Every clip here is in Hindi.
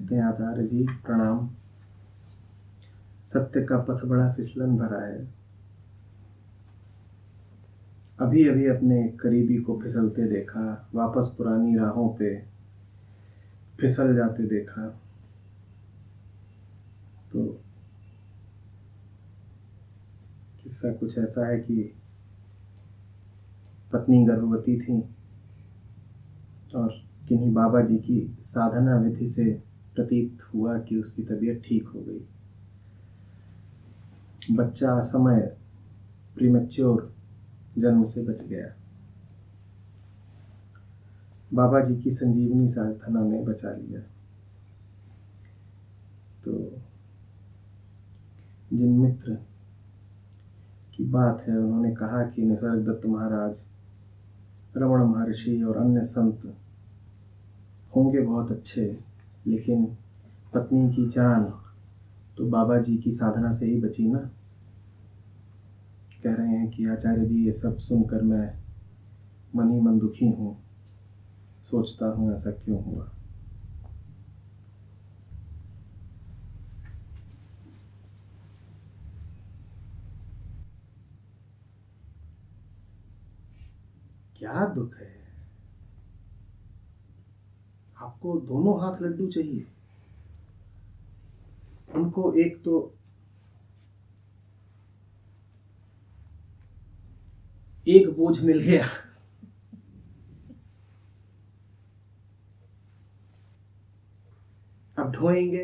लिखते हैं आचार्य जी प्रणाम। सत्य का पथ बड़ा फिसलन भरा है। अभी अभी अपने करीबी को फिसलते देखा, वापस पुरानी राहों पे फिसल जाते देखा। तो किस्सा कुछ ऐसा है कि पत्नी गर्भवती थी और किन्हीं बाबा जी की साधना विधि से प्रतीत हुआ कि उसकी तबीयत ठीक हो गई। बच्चा असमय प्रीमेच्योर जन्म से बच गया। बाबा जी की संजीवनी साधना ने बचा लिया। तो जिन मित्र की बात है उन्होंने कहा कि निसर्ग दत्त महाराज, रमण महर्षि और अन्य संत होंगे बहुत अच्छे, लेकिन पत्नी की जान तो बाबा जी की साधना से ही बची ना। कह रहे हैं कि आचार्य जी ये सब सुनकर मैं मन ही मन दुखी हूँ, सोचता हूँ ऐसा क्यों हुआ। क्या दुख है? आपको दोनों हाथ लड्डू चाहिए। उनको एक तो एक बोझ मिल गया, अब ढोएंगे।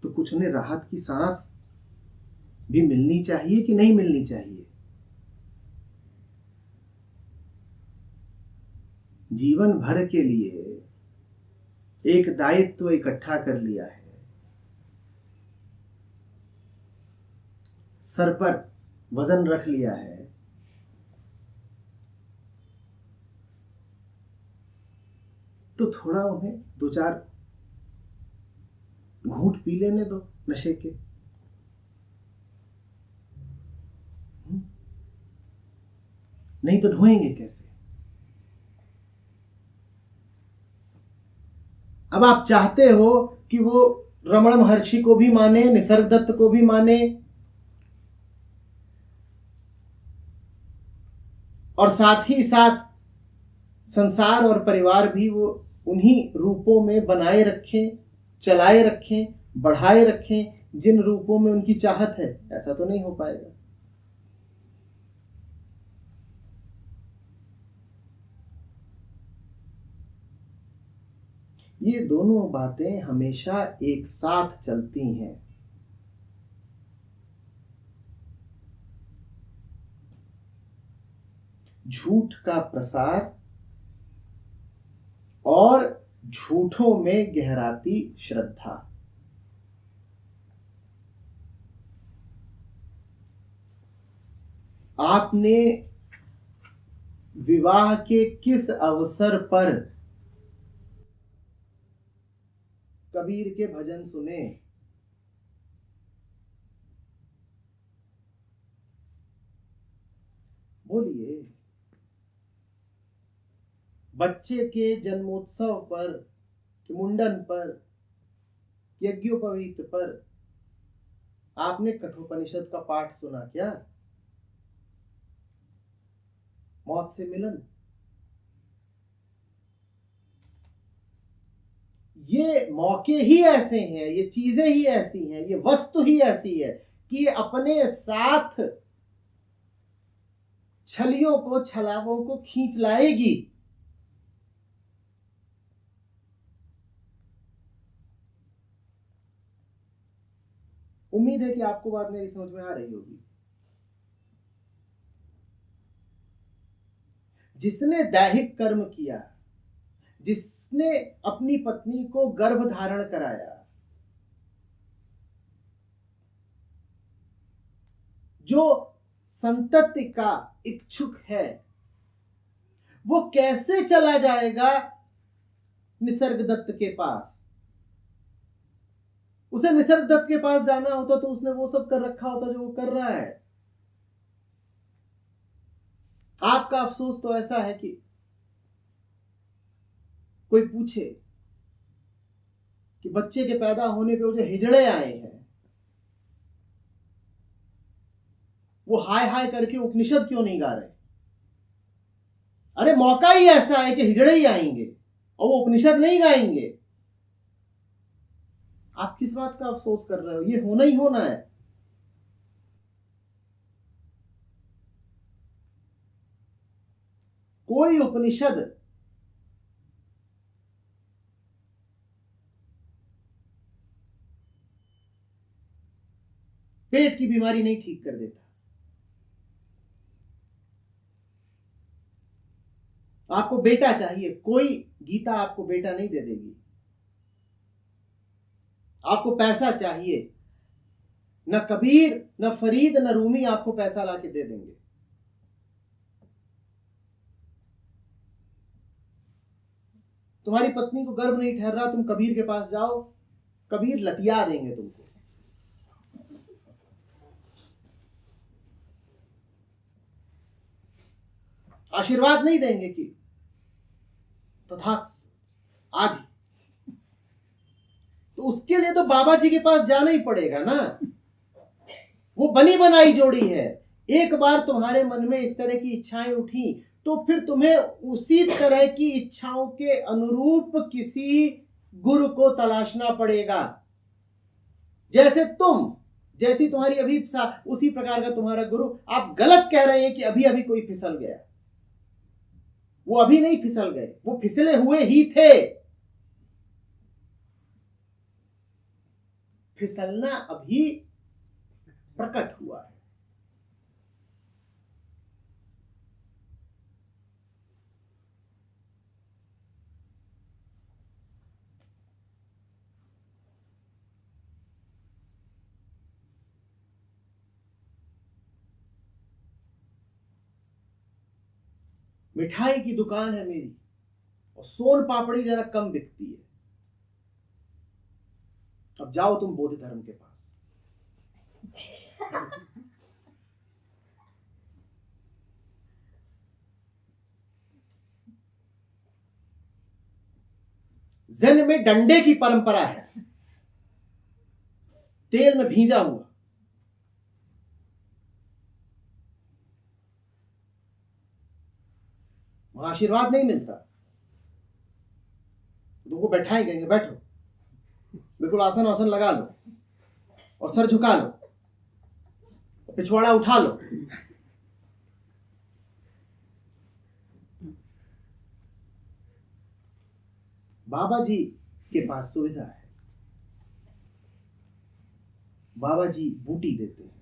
तो कुछ उन्हें राहत की सांस भी मिलनी चाहिए कि नहीं मिलनी चाहिए। जीवन भर के लिए एक दायित्व इकट्ठा कर लिया है, सर पर वजन रख लिया है, तो थोड़ा उन्हें दो चार घूंट पी लेने दो नशे के। नहीं तो ढोएंगे कैसे? अब आप चाहते हो कि वो रमण महर्षि को भी माने, निसर्ग दत्त को भी माने, और साथ ही साथ संसार और परिवार भी वो उन्हीं रूपों में बनाए रखें, चलाए रखें, बढ़ाए रखें जिन रूपों में उनकी चाहत है। ऐसा तो नहीं हो पाएगा। ये दोनों बातें हमेशा एक साथ चलती हैं। झूठ का प्रसार और झूठों में गहराती श्रद्धा। आपने विवाह के किस अवसर पर कबीर के भजन सुने? बोलिए। बच्चे के जन्मोत्सव पर, मुंडन पर, यज्ञोपवीत पर आपने कठोपनिषद का पाठ सुना क्या? मौत से मिलन। ये मौके ही ऐसे हैं, ये चीजें ही ऐसी हैं, ये वस्तु ही ऐसी है कि ये अपने साथ छलियों को, छलावों को खींच लाएगी। उम्मीद है कि आपको बात मेरी समझ में आ रही होगी। जिसने दैहिक कर्म किया, जिसने अपनी पत्नी को गर्भ धारण कराया, जो संतति का इच्छुक है, वो कैसे चला जाएगा निसर्ग दत्त के पास? उसे निसर्ग दत्त के पास जाना होता तो उसने वो सब कर रखा होता जो वो कर रहा है। आपका अफसोस तो ऐसा है कि कोई पूछे कि बच्चे के पैदा होने पे वो जो हिजड़े आए हैं वो हाय हाय करके उपनिषद क्यों नहीं गा रहे? अरे मौका ही ऐसा है कि हिजड़े ही आएंगे और वो उपनिषद नहीं गाएंगे। आप किस बात का अफसोस कर रहे हो? ये होना ही होना है। कोई उपनिषद पेट की बीमारी नहीं ठीक कर देता। आपको बेटा चाहिए, कोई गीता आपको बेटा नहीं दे देगी। आपको पैसा चाहिए, न कबीर न फरीद न रूमी आपको पैसा लाके दे देंगे। तुम्हारी पत्नी को गर्भ नहीं ठहर रहा, तुम कबीर के पास जाओ, कबीर लतिया देंगे तुमको। आशीर्वाद नहीं देंगे कि तथास्तु आज ही। तो उसके लिए तो बाबा जी के पास जाना ही पड़ेगा ना। वो बनी बनाई जोड़ी है। एक बार तुम्हारे मन में इस तरह की इच्छाएं उठी तो फिर तुम्हें उसी तरह की इच्छाओं के अनुरूप किसी गुरु को तलाशना पड़ेगा। जैसी तुम्हारी अभिप्सा उसी प्रकार का तुम्हारा गुरु। आप गलत कह रहे हैं कि अभी अभी कोई फिसल गया। वो अभी नहीं फिसल गए, वो फिसले हुए ही थे। फिसलना अभी प्रकट हुआ है। मिठाई की दुकान है मेरी और सोन पापड़ी जरा कम बिकती है। अब जाओ तुम बौद्ध धर्म के पास। ज़ेन में डंडे की परंपरा है, तेल में भींजा हुआ। वहां आशीर्वाद नहीं मिलता। तुमको बैठाए कहेंगे बैठो, बिल्कुल आसन वासन लगा लो और सर झुका लो, पिछवाड़ा उठा लो। बाबा जी के पास सुविधा है। बाबा जी बूटी देते हैं।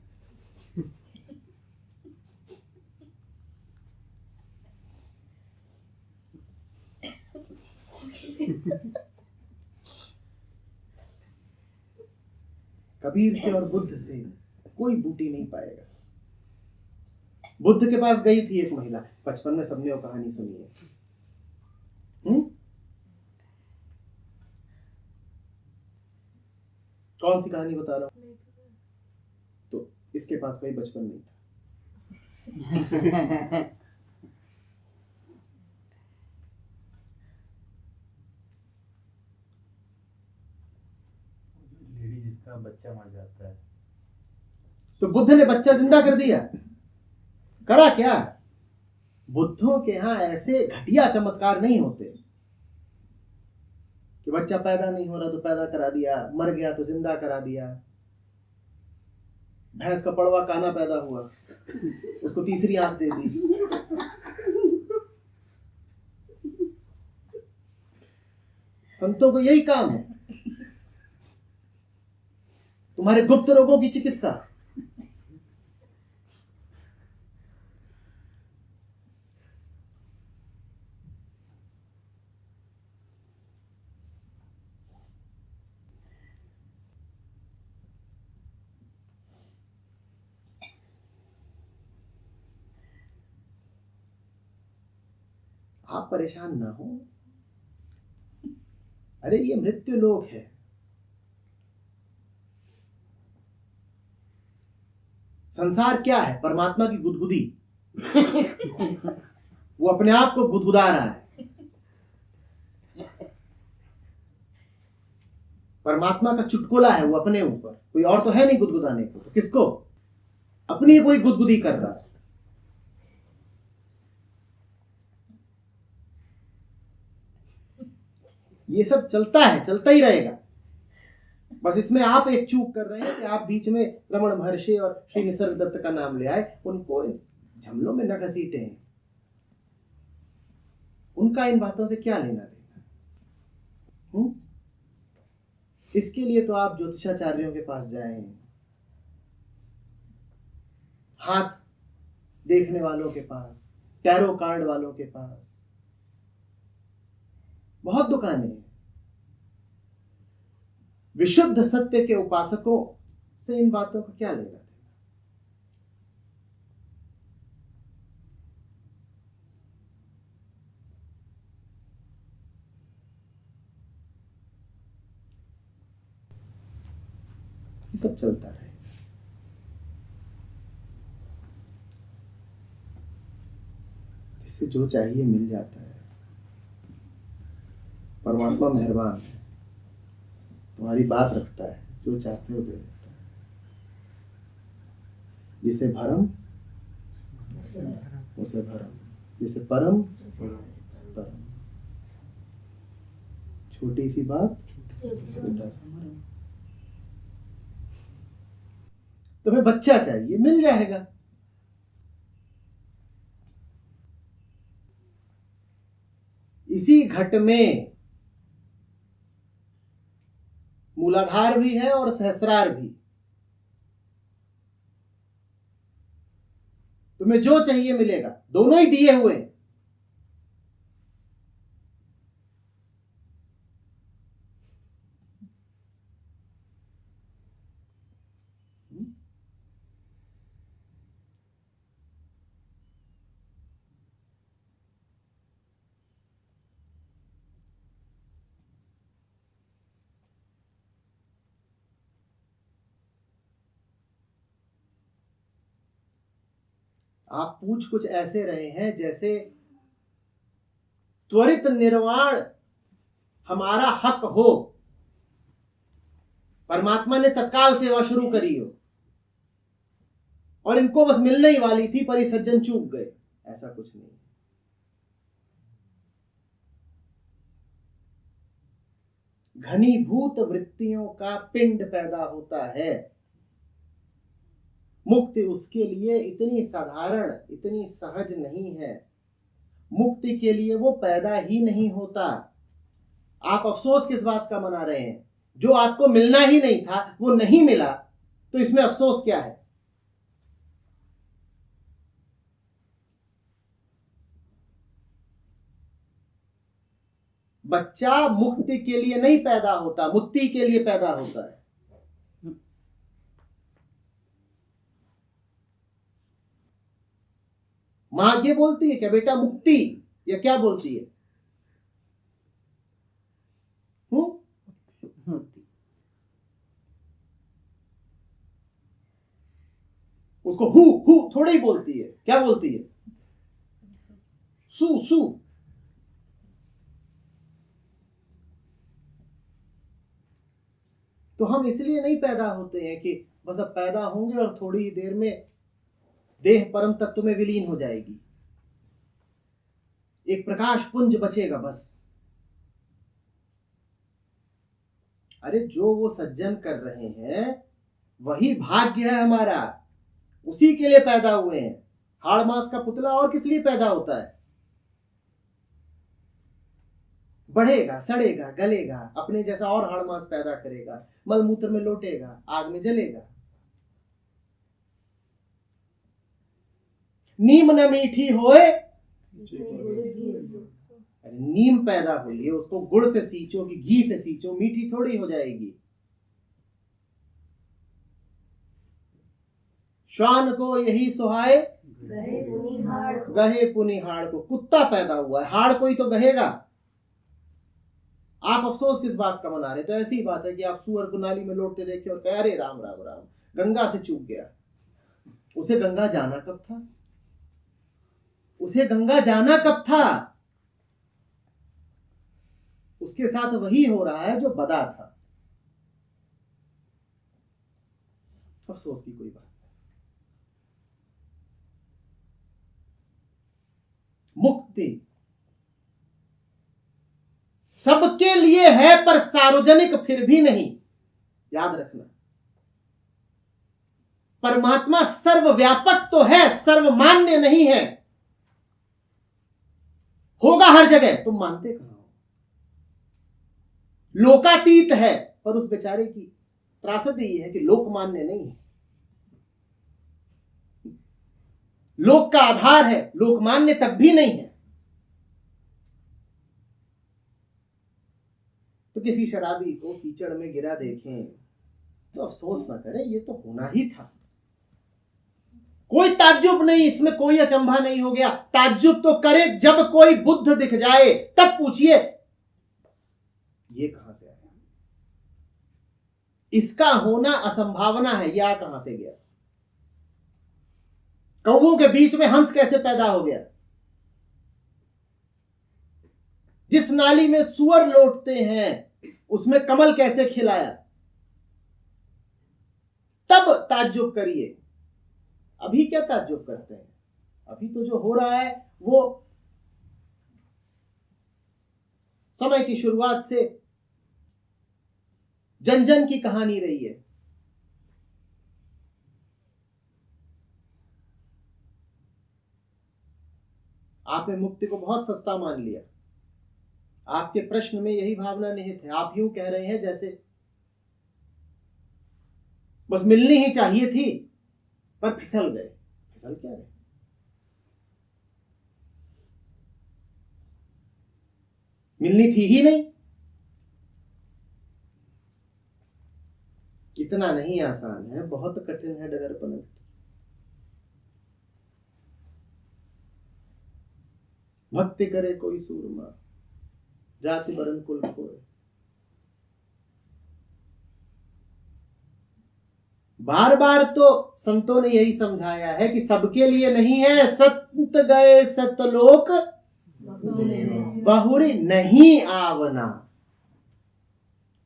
कबीर से और बुद्ध से कोई बूटी नहीं पाएगा। बुद्ध के पास गई थी एक महिला, बचपन में सबने वो कहानी सुनी है। कौन सी कहानी बता रहा हूं? तो इसके पास कोई बचपन नहीं था। लेडी जिसका बच्चा मर जाता है तो बुद्ध ने बच्चा जिंदा कर दिया। करा क्या? बुद्धों के यहां ऐसे घटिया चमत्कार नहीं होते कि बच्चा पैदा नहीं हो रहा तो पैदा करा दिया, मर गया तो जिंदा करा दिया। भैंस का पड़वा काना पैदा हुआ, उसको तीसरी आंख दे दी। संतों को यही काम है, तुम्हारे गुप्त रोगों की चिकित्सा। आप परेशान ना हो। अरे ये मृत्यु लोक है। संसार क्या है? परमात्मा की गुदगुदी। वो अपने आप को गुदगुदा रहा है। परमात्मा का चुटकुला है वो अपने ऊपर, कोई और तो है नहीं गुदगुदाने को, तो किसको? अपनी कोई गुदगुदी कर रहा है। ये सब चलता है, चलता ही रहेगा। बस इसमें आप एक चूक कर रहे हैं कि आप बीच में रमण महर्षि और श्री निसर्गदत्त का नाम ले आए, उनको झमलों में न घसीटे हैं। उनका इन बातों से क्या लेना देना? इसके लिए तो आप ज्योतिषाचार्यों के पास जाएं, हाथ देखने वालों के पास, टैरो कार्ड वालों के पास, बहुत दुकानें हैं। विशुद्ध सत्य के उपासकों से इन बातों का क्या लेना देना? ये सब चलता रहेगा। जिसे जो चाहिए मिल जाता है। परमात्मा मेहरबान है, तुम्हारी बात रखता है, जो चाहते हो दे देता है। जिसे भरम उसे भरम, जिसे परम परम। छोटी सी बात छोटा सा मरम। तुम्हें बच्चा चाहिए, मिल जाएगा। इसी घट में मूलाधार भी है और सहस्रार भी। तुम्हें जो चाहिए मिलेगा, दोनों ही दिए हुए हैं। आप पूछ कुछ ऐसे रहे हैं जैसे त्वरित निर्वाण हमारा हक हो, परमात्मा ने तत्काल सेवा शुरू करी हो और इनको बस मिलने ही वाली थी पर ये सज्जन चूक गए। ऐसा कुछ नहीं। घनीभूत वृत्तियों का पिंड पैदा होता है। मुक्ति उसके लिए इतनी साधारण, इतनी सहज नहीं है। मुक्ति के लिए वो पैदा ही नहीं होता। आप अफसोस किस बात का मना रहे हैं? जो आपको मिलना ही नहीं था वो नहीं मिला, तो इसमें अफसोस क्या है? बच्चा मुक्ति के लिए नहीं पैदा होता, मुक्ति के लिए पैदा होता है। मां ये बोलती है क्या बेटा मुक्ति, या क्या बोलती है? उसको हु थोड़ा ही बोलती है। क्या बोलती है? सु सु। तो हम इसलिए नहीं पैदा होते हैं कि बस अब पैदा होंगे और थोड़ी ही देर में देह परम तत्व में विलीन हो जाएगी, एक प्रकाश पुंज बचेगा बस। अरे जो वो सज्जन कर रहे हैं वही भाग्य है हमारा, उसी के लिए पैदा हुए हैं। हाड़ मांस का पुतला और किस लिए पैदा होता है? बढ़ेगा, सड़ेगा, गलेगा, अपने जैसा और हाड़ मांस पैदा करेगा, मलमूत्र में लोटेगा, आग में जलेगा। नीम न मीठी होए, अरे नीम पैदा हुई है, उसको गुड़ से सींचो कि घी से सींचो, मीठी थोड़ी हो जाएगी। श्वान को यही सुहाए गहे पुनिहाड़ को। कुत्ता पैदा हुआ है, हाड़ कोई तो गहेगा। आप अफसोस किस बात का मना रहे? तो ऐसी बात है कि आप सुअर को नाली में लौटते देखे और कहे अरे राम राम राम, गंगा से चूक गया। उसे गंगा जाना कब था? उसे गंगा जाना कब था? उसके साथ वही हो रहा है जो बदा था। अफसोस की कोई बात। मुक्ति सबके लिए है पर सार्वजनिक फिर भी नहीं, याद रखना। परमात्मा सर्वव्यापक तो है, सर्वमान्य नहीं है। होगा हर जगह, तुम मानते कहां हो। लोकातीत है, पर उस बेचारे की त्रासदी यह है कि लोकमान्य नहीं है। लोक का आधार है, लोकमान्य तब भी नहीं है। तो किसी शराबी को कीचड़ में गिरा देखें तो अफसोस ना करें, ये तो होना ही था। कोई ताज्जुब नहीं, इसमें कोई अचंभा नहीं हो गया। ताज्जुब तो करे जब कोई बुद्ध दिख जाए, तब पूछिए ये कहां से आया। इसका होना असंभावना है, यह कहां से गया। कौवों के बीच में हंस कैसे पैदा हो गया। जिस नाली में सुअर लौटते हैं उसमें कमल कैसे खिलाया। तब ताज्जुब करिए, अभी क्या ताज्जुब करते हैं। अभी तो जो हो रहा है वो समय की शुरुआत से जन जन की कहानी रही है। आपने मुक्ति को बहुत सस्ता मान लिया। आपके प्रश्न में यही भावना निहित है। आप यूं कह रहे हैं जैसे बस मिलनी ही चाहिए थी पर फिसल गए। फिसल क्या गए। मिलनी थी ही नहीं। इतना नहीं आसान है, बहुत कठिन है डगर पलट। भक्ति करे कोई सूरमा, जाति बरन कुल खोए। बार बार तो संतों ने यही समझाया है कि सबके लिए नहीं है। संत गए सतलोक बहुरी नहीं आवना।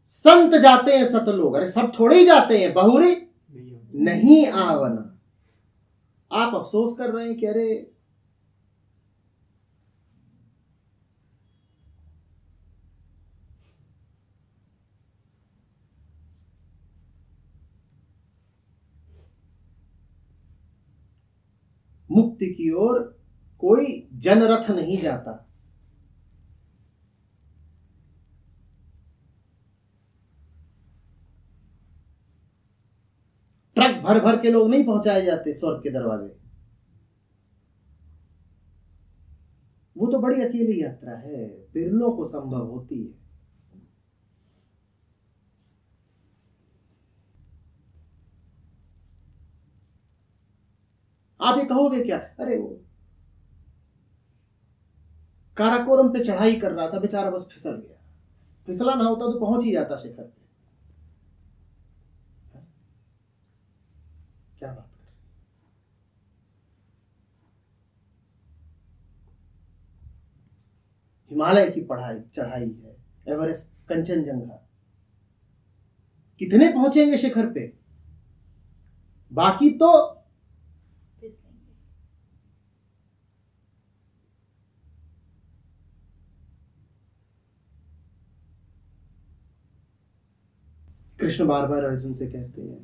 संत जाते हैं सतलोक, अरे सब थोड़े ही जाते हैं। बहुरी नहीं आवना। आप अफसोस कर रहे हैं कि अरे मुक्ति की ओर कोई जनरथ नहीं जाता। ट्रक भर भर के लोग नहीं पहुंचाए जाते स्वर्ग के दरवाजे। वो तो बड़ी अकेली यात्रा है, बिरलों को संभव होती है। आप ये कहोगे क्या, अरे वो काराकोरम पे चढ़ाई कर रहा था, बेचारा बस फिसल गया। फिसला ना होता तो पहुंच ही जाता शिखर पे। क्या बात कर। हिमालय की चढ़ाई है, एवरेस्ट, कंचनजंगा। कितने पहुंचेंगे शिखर पे। बाकी तो कृष्ण बार बार अर्जुन से कहते हैं,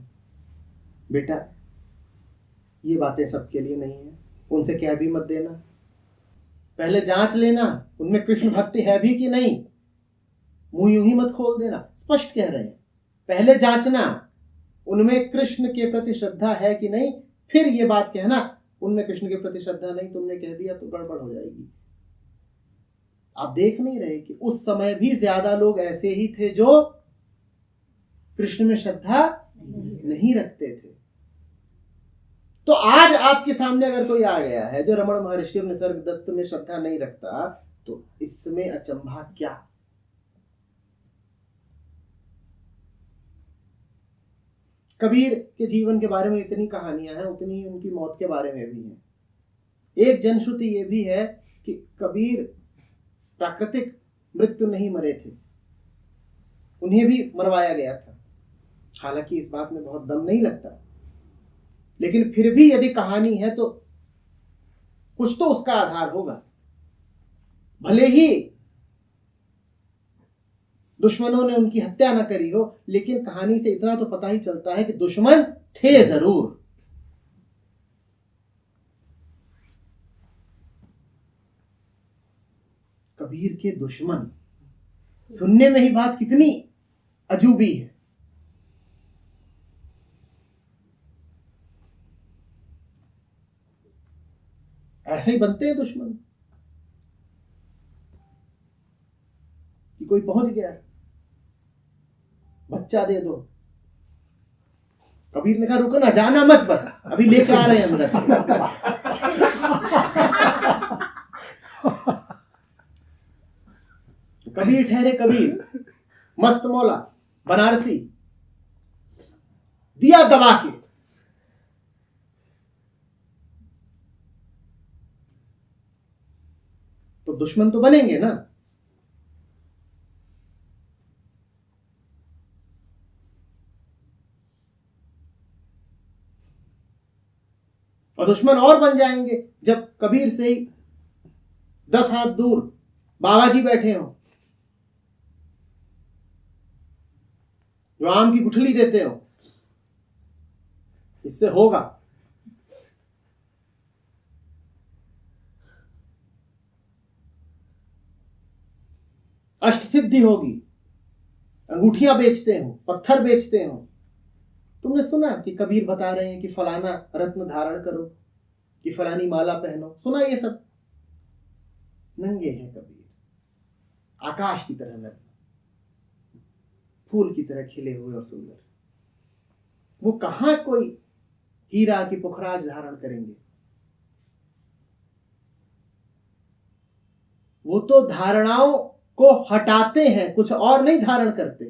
बेटा ये बातें सबके लिए नहीं है, उनसे कह भी मत देना। पहले जांच लेना उनमें कृष्ण भक्ति है भी कि नहीं। मुंह यूं ही मत खोल देना। स्पष्ट कह रहे हैं, पहले जांचना उनमें कृष्ण के प्रति श्रद्धा है कि नहीं, फिर ये बात कहना उनमें कृष्ण के प्रति श्रद्धा नहीं, तुमने कह दिया तो गड़बड़ हो जाएगी। आप देख नहीं रहे कि उस समय भी ज्यादा लोग ऐसे ही थे जो कृष्ण में श्रद्धा नहीं रखते थे। तो आज आपके सामने अगर कोई आ गया है जो रमण महर्षि और निसर्ग दत्त में श्रद्धा नहीं रखता, तो इसमें अचंभा क्या। कबीर के जीवन के बारे में इतनी कहानियां हैं, उतनी उनकी मौत के बारे में भी हैं। एक जनश्रुति ये भी है कि कबीर प्राकृतिक मृत्यु नहीं मरे थे, उन्हें भी मरवाया गया था। हालांकि इस बात में बहुत दम नहीं लगता, लेकिन फिर भी यदि कहानी है तो कुछ तो उसका आधार होगा। भले ही दुश्मनों ने उनकी हत्या न करी हो, लेकिन कहानी से इतना तो पता ही चलता है कि दुश्मन थे जरूर। कबीर के दुश्मन, सुनने में ही बात कितनी अजूबी है। ऐसे ही बनते हैं दुश्मन कि कोई पहुंच गया, बच्चा दे दो। कबीर ने कहा रुको ना, जाना मत, बस अभी लेके आ रहे हैं अंदर से। कबीर ठहरे कबीर, मस्त मौला बनारसी, दिया दबा के। तो दुश्मन तो बनेंगे ना। और दुश्मन और बन जाएंगे जब कबीर से ही 10 हाथ दूर बाबा जी बैठे हो, जो आम की गुठली देते हो। इससे होगा। अष्ट सिद्धि होगी। अंगूठियां बेचते हो, पत्थर बेचते हो। तुमने सुना कि कबीर बता रहे हैं कि फलाना रत्न धारण करो, कि फलानी माला पहनो, सुना ये सब? नंगे हैं कबीर, आकाश की तरह नंगे, फूल की तरह खिले हुए और सुंदर। वो कहां कोई हीरा की पुखराज धारण करेंगे? वो तो धारणाओं को हटाते हैं, कुछ और नहीं धारण करते।